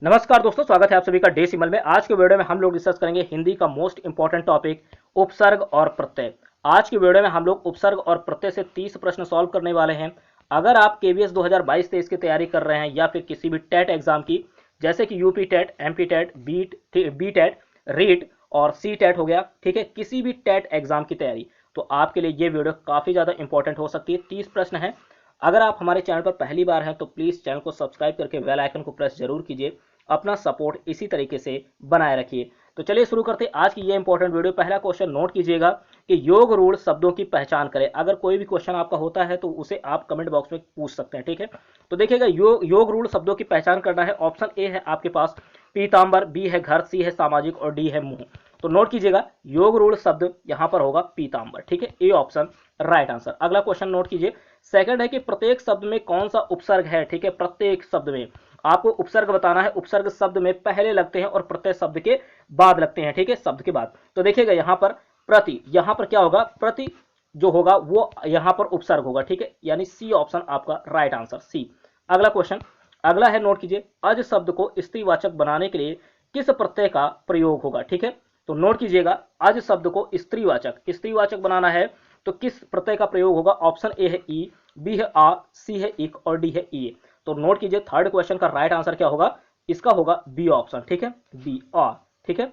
नमस्कार दोस्तों, स्वागत है आप सभी का डेसिमल में। आज के वीडियो में हम लोग डिस्कस करेंगे हिंदी का मोस्ट इंपॉर्टेंट टॉपिक उपसर्ग और प्रत्यय। आज के वीडियो में हम लोग उपसर्ग और प्रत्यय से 30 प्रश्न सॉल्व करने वाले हैं। अगर आप केवीएस 2022-23 की तैयारी कर रहे हैं या फिर किसी भी टेट एग्जाम की, जैसे कि UP TET, MP TET, B TET, REET और सी टेट हो गया, ठीक है, किसी भी टेट एग्जाम की तैयारी, तो आपके लिए ये वीडियो काफी ज्यादा इंपॉर्टेंट हो सकती है। 30 प्रश्न है। अगर आप हमारे चैनल पर पहली बार हैं तो प्लीज चैनल को सब्सक्राइब करके बेल आइकन को प्रेस जरूर कीजिए। अपना सपोर्ट इसी तरीके से बनाए रखिए। तो चलिए शुरू करते हैं आज की ये इंपॉर्टेंट वीडियो। पहला क्वेश्चन नोट कीजिएगा कि योग रूढ़ शब्दों की पहचान करें। अगर कोई भी क्वेश्चन आपका होता है तो उसे आप कमेंट बॉक्स में पूछ सकते हैं, ठीक है। तो देखिएगा, योग रूढ़ शब्दों की पहचान करना है। ऑप्शन ए है आपके पास पीताम्बर, बी है घर, सी है सामाजिक और डी है मुंह। तो नोट कीजिएगा, योग रूढ़ शब्द यहां पर होगा पीताम्बर, ठीक है, ए ऑप्शन राइट आंसर। अगला क्वेश्चन नोट कीजिए, सेकंड है कि प्रत्येक शब्द में कौन सा उपसर्ग है, ठीक है। प्रत्येक शब्द में आपको उपसर्ग बताना है। उपसर्ग शब्द में पहले लगते हैं और प्रत्यय शब्द के बाद लगते हैं, ठीक है, शब्द के बाद। तो देखिएगा यहां पर प्रति, यहां पर क्या होगा, प्रति जो होगा वो यहां पर उपसर्ग होगा, ठीक है, यानी सी ऑप्शन आपका राइट आंसर, सी। अगला क्वेश्चन, अगला है, नोट कीजिए, अज शब्द को स्त्रीवाचक बनाने के लिए किस प्रत्यय का प्रयोग होगा, ठीक है। तो नोट कीजिएगा, अज शब्द को स्त्रीवाचक बनाना है तो किस प्रत्यय का प्रयोग होगा। ऑप्शन ए है ई, बी है आ, सी है इक और डी है ई। तो नोट कीजिए, थर्ड क्वेश्चन का राइट आंसर क्या होगा, इसका होगा बी ऑप्शन, ठीक है, बी आ, ठीक है।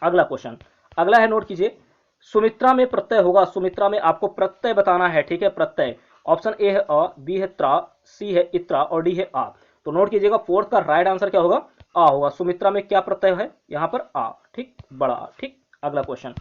अगला क्वेश्चन, अगला है, नोट कीजिए, सुमित्रा में प्रत्यय होगा। सुमित्रा में आपको प्रत्यय बताना है, ठीक है, प्रत्यय। ऑप्शन ए है अ, बी है त्रा, सी है इत्रा और डी है आ। तो नोट कीजिएगा, फोर्थ का राइट आंसर क्या होगा, आ होगा। सुमित्रा में क्या प्रत्यय है यहां पर, आ, ठीक, बड़ा आ, ठीक। अगला क्वेश्चन,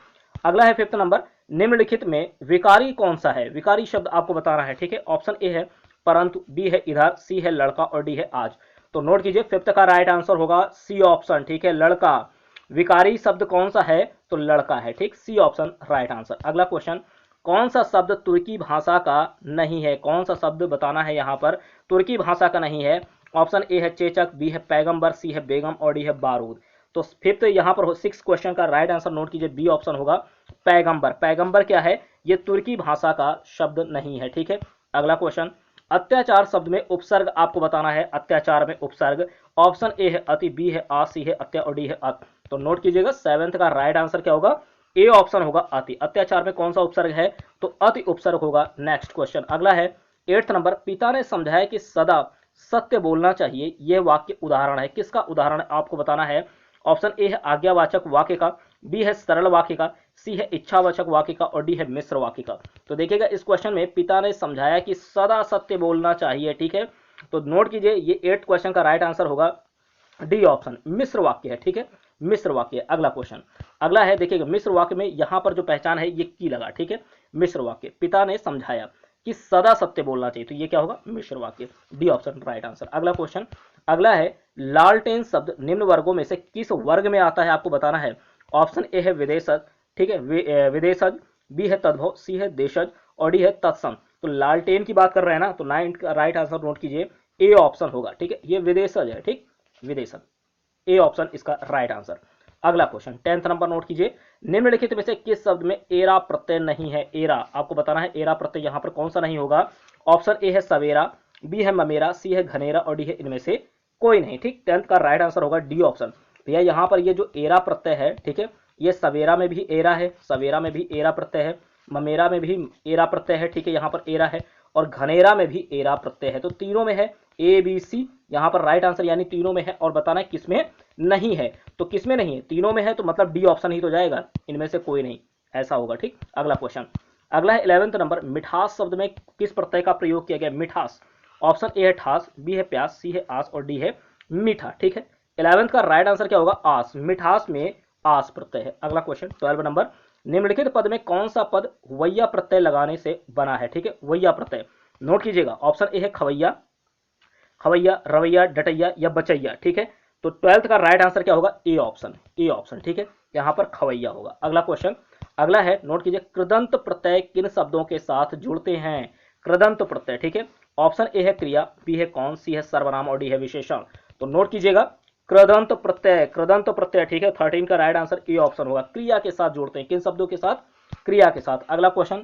अगला है फिफ्थ नंबर, निम्नलिखित में विकारी कौन सा है। विकारी शब्द आपको बताना है, ठीक है। ऑप्शन ए है परंतु, बी है इधर, सी है लड़का और डी है आज। तो नोट कीजिए, फिफ्थ का राइट आंसर होगा सी ऑप्शन, ठीक है, लड़का। विकारी शब्द कौन सा है, तो लड़का है, ठीक, सी ऑप्शन राइट आंसर। अगला क्वेश्चन, कौन सा शब्द तुर्की भाषा का नहीं है। कौन सा शब्द बताना है यहां पर तुर्की भाषा का नहीं है। ऑप्शन ए है चेचक, बी है पैगंबर, सी है बेगम और डी है बारूद। तो फिफ्थ यहां पर सिक्स क्वेश्चन का राइट आंसर नोट कीजिए, बी ऑप्शन होगा पैगंबर। पैगंबर क्या है, ये तुर्की भाषा का शब्द नहीं है, ठीक है। अगला क्वेश्चन, अत्याचार शब्द में उपसर्ग आपको बताना है। अत्याचार में उपसर्ग, ऑप्शन ए है अति, बी है आ, सी है अत्या और डी है अत। तो नोट कीजिएगा, सेवेंथ का राइट आंसर क्या होगा, ए ऑप्शन होगा अति। अत्याचार में कौन सा उपसर्ग है, तो अति उपसर्ग होगा। नेक्स्ट क्वेश्चन, अगला है एट्थ नंबर, पिता ने समझाया कि सदा सत्य बोलना चाहिए। यह वाक्य उदाहरण है, किसका उदाहरण आपको बताना है। ऑप्शन ए है आज्ञावाचक वाक्य का, बी है सरल वाक्य का, सी है इच्छावाचक वाक्य का और डी है मिश्र वाक्य का। तो देखिएगा, इस क्वेश्चन में पिता ने समझाया कि सदा सत्य बोलना चाहिए, ठीक है। तो नोट कीजिए, ये 8 क्वेश्चन का राइट आंसर होगा डी ऑप्शन, मिश्र वाक्य है, ठीक है, मिश्र वाक्य। अगला क्वेश्चन, अगला है, देखिएगा, मिश्र वाक्य में यहां पर जो पहचान है ये की लगा, ठीक है। मिश्र वाक्य, पिता ने समझाया कि सदा सत्य बोलना चाहिए, तो ये क्या होगा, मिश्र वाक्य, डी ऑप्शन राइट आंसर। अगला क्वेश्चन, अगला है, लालटेन शब्द निम्न वर्गों में से किस वर्ग में आता है आपको बताना है। ऑप्शन ए है विदेशज, ठीक है, विदेशज, बी है तद्भव, सी है देशज और डी है तत्सम। तो लालटेन की बात कर रहे हैं ना, तो 9 का राइट आंसर नोट कीजिए, ए ऑप्शन होगा, ठीक है, ये विदेशज है, ठीक, विदेशज, ए ऑप्शन इसका राइट आंसर। अगला क्वेश्चन 10th नंबर नोट कीजिए, निम्नलिखित में से किस शब्द में एरा प्रत्यय नहीं है। एरा आपको बताना है, एरा प्रत्यय यहां पर कौन सा नहीं होगा। ऑप्शन ए है सवेरा, बी है ममेरा, सी है घनेरा और डी है इनमें से कोई नहीं, ठीक। 10th का राइट आंसर होगा डी ऑप्शन। भैया यहां पर ये जो एरा प्रत्यय है, ठीक है, ये सवेरा में भी एरा है, सवेरा में भी एरा प्रत्यय है, ममेरा में भी एरा प्रत्यय है, ठीक है, यहां पर एरा है, और घनेरा में भी एरा प्रत्यय है। तो तीनों में है, ए बी सी यहां पर राइट आंसर, यानी तीनों में है। और बताना है किसमें नहीं है, तो किसमें नहीं है, तीनों में है तो मतलब डी ऑप्शन ही तो जाएगा, इनमें से कोई नहीं, ऐसा होगा, ठीक। अगला क्वेश्चन, अगला है 11th नंबर, मिठास शब्द में किस प्रत्यय का प्रयोग किया गया। मिठास, ऑप्शन ए है ठास, बी है प्यास, सी है आस और डी है मीठा, ठीक है। 11th का राइट आंसर क्या होगा, आस, मिठास में आस प्रत्यय है। अगला क्वेश्चन 12 नंबर, निम्नलिखित पद में कौन सा पद वैया प्रत्यय लगाने से बना है, ठीक है, वैया प्रत्यय। नोट कीजिएगा, ऑप्शन ए है खवैया, खवैया, रवैया, डटैया या बचैया, ठीक है। तो 12th का राइट आंसर क्या होगा, ए ऑप्शन, ए ऑप्शन, ठीक है, यहां पर खवैया होगा। अगला क्वेश्चन, अगला है, नोट कीजिए, कृदंत प्रत्यय किन शब्दों के साथ जुड़ते हैं। कृदंत प्रत्यय, ठीक है, ऑप्शन ए है क्रिया, बी है कौन, सी है सर्वनाम और डी है विशेषण। तो नोट कीजिएगा, कृदंत प्रत्यय, कृदंत प्रत्यय, ठीक है, 13 का राइट आंसर ए ऑप्शन होगा, क्रिया के साथ जोड़ते हैं, किन शब्दों के साथ, क्रिया के साथ। अगला क्वेश्चन,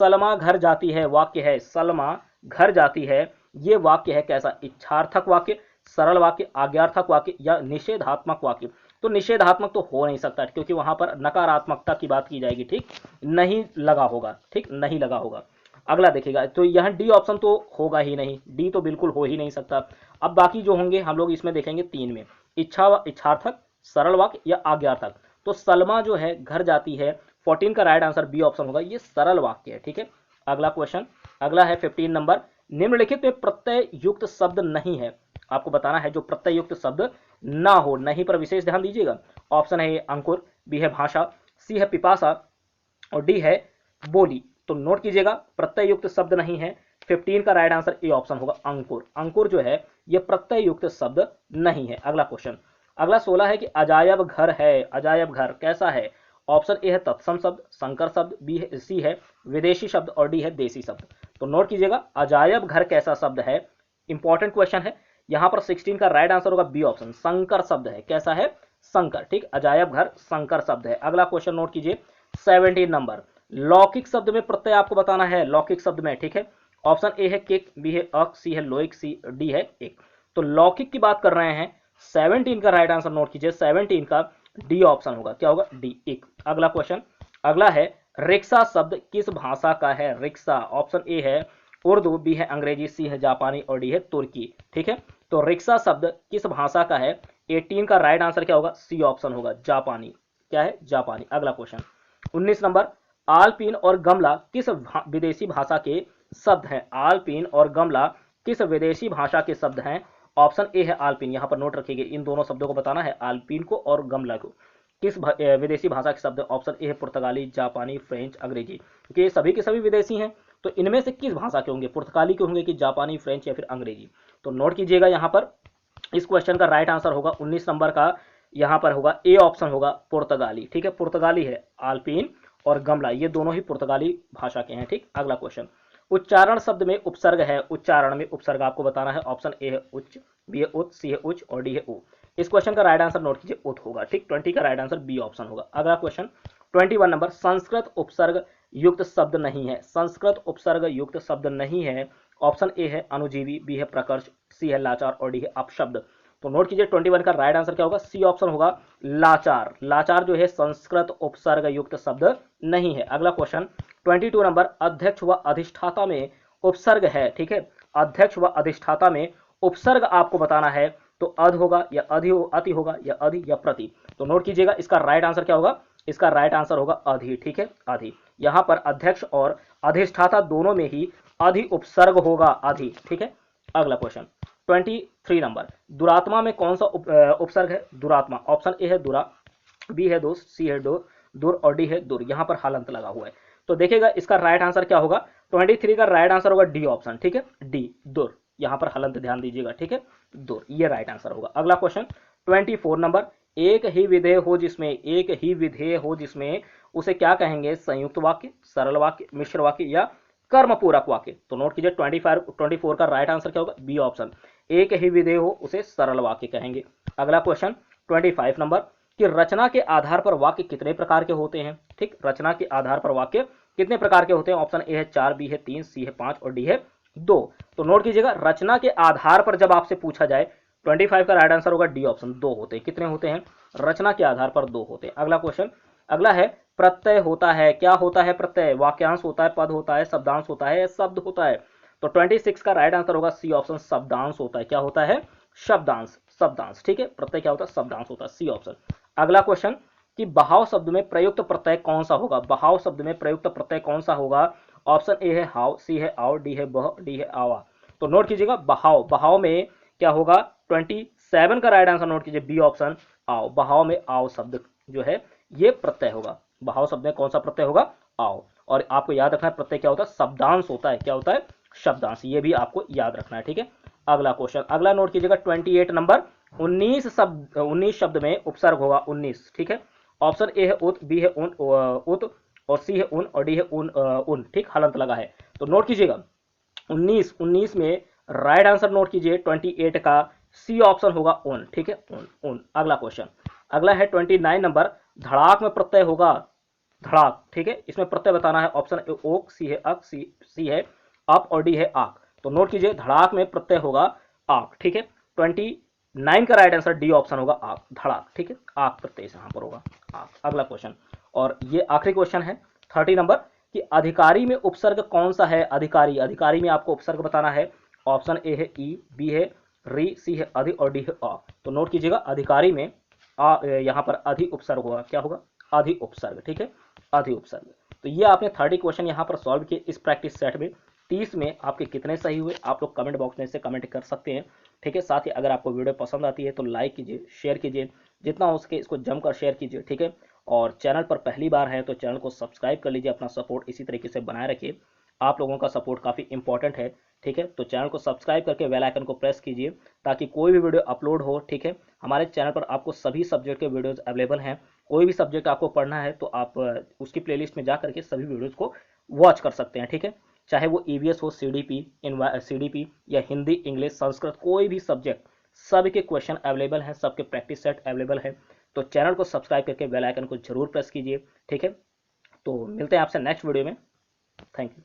सलमा घर जाती है वाक्य है, सलमा घर जाती है, ये वाक्य है कैसा, इच्छार्थक वाक्य, सरल वाक्य, आज्ञार्थक वाक्य या निषेधात्मक वाक्य। तो निषेधात्मक तो हो नहीं सकता क्योंकि वहां पर नकारात्मकता की बात की जाएगी, ठीक, नहीं लगा होगा, ठीक, नहीं लगा होगा। अगला देखिएगा, तो यहाँ डी ऑप्शन तो होगा ही नहीं, डी तो बिल्कुल हो ही नहीं सकता। अब बाकी जो होंगे हम लोग इसमें देखेंगे 3 में, इच्छार्थक, सरल वाक्य या आज्ञार्थक। तो सलमा जो है घर जाती है, 14 का राइट आंसर बी ऑप्शन होगा, ये सरल वाक्य है, ठीक है। अगला क्वेश्चन, अगला है 15 नंबर, निम्नलिखित में प्रत्यय युक्त शब्द नहीं है, आपको बताना है जो प्रत्यय युक्त शब्द ना हो, नहीं पर विशेष ध्यान दीजिएगा। ऑप्शन है ए अंकुर, बी है भाषा, सी है पिपासा और डी है बोली। तो नोट कीजिएगा, प्रत्यय युक्त शब्द नहीं है, 15 का राइट आंसर ए ऑप्शन होगा अंकुर। अंकुर जो है ये प्रत्यय युक्त शब्द नहीं है। अगला क्वेश्चन, अगला 16 है कि अजायब घर है, अजायब घर कैसा है। ऑप्शन ए है तत्सम शब्द, संकर शब्द, बी है, सी है विदेशी शब्द और डी है देसी शब्द। तो नोट कीजिएगा, अजायब घर कैसा शब्द है, इंपॉर्टेंट क्वेश्चन है। यहां पर 16 का राइट आंसर होगा बी ऑप्शन, संकर शब्द है। कैसा है, संकर, ठीक, अजायब घर संकर शब्द है। अगला क्वेश्चन नोट कीजिए 17 नंबर, लौकिक शब्द में प्रत्यय आपको बताना है, लौकिक शब्द में, ठीक है। ऑप्शन ए है किक, बी है अक, सी है लोइक, सी डी है एक। तो लौकिक की बात कर रहे हैं, 17 का राइट आंसर नोट कीजिए, 17 का डी ऑप्शन होगा, क्या होगा, डी एक। अगला क्वेश्चन, अगला है रिक्शा शब्द किस भाषा का है, रिक्शा। ऑप्शन ए है उर्दू, बी है अंग्रेजी, सी है जापानी और डी है तुर्की, ठीक है। तो रिक्शा शब्द किस भाषा का है, 18 का राइट आंसर क्या होगा, सी ऑप्शन होगा, जापानी, क्या है, जापानी। अगला क्वेश्चन 19 नंबर, आलपीन और गमला किस विदेशी भाषा के शब्द हैं, आलपीन और गमला किस विदेशी भाषा के शब्द हैं। ऑप्शन ए है आलपीन, यहां पर नोट रखिएगा, इन दोनों शब्दों को बताना है, आलपीन को और गमला को किस विदेशी भाषा के शब्द। ऑप्शन ए है पुर्तगाली, जापानी, फ्रेंच, अंग्रेजी, क्योंकि ये सभी के सभी विदेशी हैं। तो इनमें से किस भाषा के होंगे, पुर्तगाली के होंगे कि जापानी, फ्रेंच या फिर अंग्रेजी। तो नोट कीजिएगा, यहाँ पर इस क्वेश्चन का राइट आंसर होगा 19 नंबर का, यहाँ पर होगा ए ऑप्शन होगा पुर्तगाली, ठीक है। पुर्तगाली है आलपीन और गमला, ये दोनों ही पुर्तगाली भाषा के हैं, ठीक। अगला क्वेश्चन, उच्चारण शब्द में उपसर्ग है, उच्चारण में उपसर्ग आपको बताना है। ऑप्शन ए है उच्च, बी है उत, सी है उच्च और डी है उ। इस क्वेश्चन का राइट आंसर नोट कीजिए, उत होगा, ठीक। 20 का राइट आंसर बी ऑप्शन होगा। अगला क्वेश्चन 21 नंबर, संस्कृत उपसर्ग युक्त शब्द नहीं है, संस्कृत उपसर्ग युक्त शब्द नहीं है। ऑप्शन ए है अनुजीवी, बी है प्रकर्ष, सी है लाचार और डी है अपशब्द। तो नोट कीजिए 21 का राइट आंसर क्या होगा, सी ऑप्शन होगा लाचार। लाचार जो है संस्कृत उपसर्ग युक्त शब्द नहीं है। अगला क्वेश्चन 22 नंबर, अध्यक्ष व अधिष्ठाता में उपसर्ग है, ठीक है। अध्यक्ष व अधिष्ठाता में उपसर्ग आपको बताना है, तो अध होगा या अति होगा या अधि या प्रति। तो नोट कीजिएगा, इसका राइट आंसर क्या होगा, इसका राइट आंसर होगा अधि, ठीक है, अधि। यहां पर अध्यक्ष और अधिष्ठाता दोनों में ही अधि उपसर्ग होगा, अधि, ठीक है। अगला क्वेश्चन 23 नंबर, दुरात्मा में कौन सा उपसर्ग है, दुरात्मा। ऑप्शन ए है दुरा, बी है दोष, सी है दो दूर और डी है दूर। यहां पर हलंत लगा हुआ है, तो देखिएगा इसका राइट आंसर क्या होगा, 23 का राइट आंसर होगा डी ऑप्शन, ठीक है, डी दूर। यहां पर हलंत ध्यान दीजिएगा, ठीक है, दूर, ये राइट आंसर होगा। अगला क्वेश्चन 24 नंबर, एक ही विधेय हो जिसमें, एक ही विधेय हो जिसमें उसे क्या कहेंगे, संयुक्त वाक्य, सरल वाक्य, मिश्र वाक्य या कर्म पूरक वाक्य। तो नोट कीजिए 24 का राइट आंसर क्या होगा, बी ऑप्शन, एक ही विधेय हो उसे सरल वाक्य कहेंगे। अगला क्वेश्चन 25 नंबर, कि रचना के आधार पर वाक्य कितने प्रकार के होते हैं, ठीक, रचना के आधार पर वाक्य कितने प्रकार के होते हैं। ऑप्शन ए है 4, बी है 3, सी है 5 और डी है 2। तो नोट कीजिएगा, रचना के आधार पर जब आपसे पूछा जाए, 25 का राइट आंसर होगा डी ऑप्शन, 2 होते हैं। कितने होते हैं, रचना के आधार पर 2 होते हैं। अगला क्वेश्चन, अगला है प्रत्यय होता है, क्या होता है प्रत्यय, वाक्यांश होता है, पद होता है, शब्दांश होता है, शब्द होता है। तो 26 का राइट आंसर होगा सी ऑप्शन, शब्दांश होता है। क्या होता है, शब्दांश, शब्दांश, ठीक है। प्रत्यय क्या होता है, शब्दांश होता है, सी ऑप्शन। अगला क्वेश्चन, कि बहाव शब्द में प्रयुक्त प्रत्यय कौन सा होगा, बहाव शब्द में प्रयुक्त प्रत्यय कौन सा होगा। ऑप्शन ए है हाव, सी है आओ, डी है बह, डी है आवा। तो नोट कीजिएगा, बहाव, बहाव में क्या होगा, 27 का राइट आंसर नोट कीजिए, बी ऑप्शन आओ। बहाव में आओ शब्द जो है ये प्रत्यय होगा, बहाव शब्द में कौन सा प्रत्यय होगा, आओ। और आपको याद रखना है प्रत्यय क्या होता है, शब्दांश होता है। क्या होता है, शब्दांश, ये भी आपको याद रखना है, ठीक है। अगला क्वेश्चन, अगला नोट कीजिएगा 28 नंबर, 19 शब्द में उपसर्ग होगा, 19, ठीक है। ऑप्शन ए है उत, बी है उन, उत और सी है उन और डी है उन, ठीक, हलंत लगा है। तो नोट कीजिएगा 19 में राइट आंसर नोट कीजिए 28 का सी ऑप्शन होगा उन, ठीक है, उन। अगला क्वेश्चन, अगला है 29 नंबर, धड़ाक में प्रत्यय होगा, धड़ाक, ठीक है, इसमें प्रत्यय बताना है। ऑप्शन ए ओक, सी है अक, सी है अप और डी है आक। तो नोट कीजिए, धड़ाक में प्रत्यय होगा आक, ठीक है। 29 का राइट आंसर डी ऑप्शन होगा, आग, धड़ाक, ठीक है, आग प्रत्यय यहाँ पर होगा आग। अगला क्वेश्चन, और ये आखिरी क्वेश्चन है 30 नंबर, कि अधिकारी में उपसर्ग कौन सा है? अधिकारी, अधिकारी में आपको उपसर्ग बताना है। ऑप्शन ए है ई, बी है री, सी है अधि और डी है अ। तो नोट कीजिएगा, अधिकारी में यहाँ पर अधि उपसर्ग होगा, क्या होगा? अधि उपसर्ग, ठीक है, अधि उपसर्ग। तो ये आपने 30 क्वेश्चन यहाँ पर सॉल्व किए इस प्रैक्टिस सेट में। 30 में आपके कितने सही हुए आप लोग कमेंट बॉक्स में से कमेंट कर सकते हैं, ठीक है। साथ ही अगर आपको वीडियो पसंद आती है तो लाइक कीजिए, शेयर कीजिए, जितना हो सके इसको जमकर शेयर कीजिए, ठीक है। और चैनल पर पहली बार है तो चैनल को सब्सक्राइब कर लीजिए, अपना सपोर्ट इसी तरीके से बनाए रखिए, आप लोगों का सपोर्ट काफ़ी इंपॉर्टेंट है, ठीक है। तो चैनल को सब्सक्राइब करके बेल आइकन को प्रेस कीजिए ताकि कोई भी वीडियो अपलोड हो, ठीक है। हमारे चैनल पर आपको सभी सब्जेक्ट के वीडियोस अवेलेबल हैं, कोई भी सब्जेक्ट आपको पढ़ना है तो आप उसकी प्लेलिस्ट में जा करके सभी वीडियोस को वॉच कर सकते हैं, ठीक है। चाहे वो ईवीएस हो, सीडीपी या हिंदी, इंग्लिश, संस्कृत, कोई भी सब्जेक्ट, सभी के क्वेश्चन अवेलेबल हैं, सबके प्रैक्टिस सेट अवेलेबल है। तो चैनल को सब्सक्राइब करके बेल आइकन को जरूर प्रेस कीजिए, ठीक है। तो मिलते हैं आपसे नेक्स्ट वीडियो में, थैंक यू।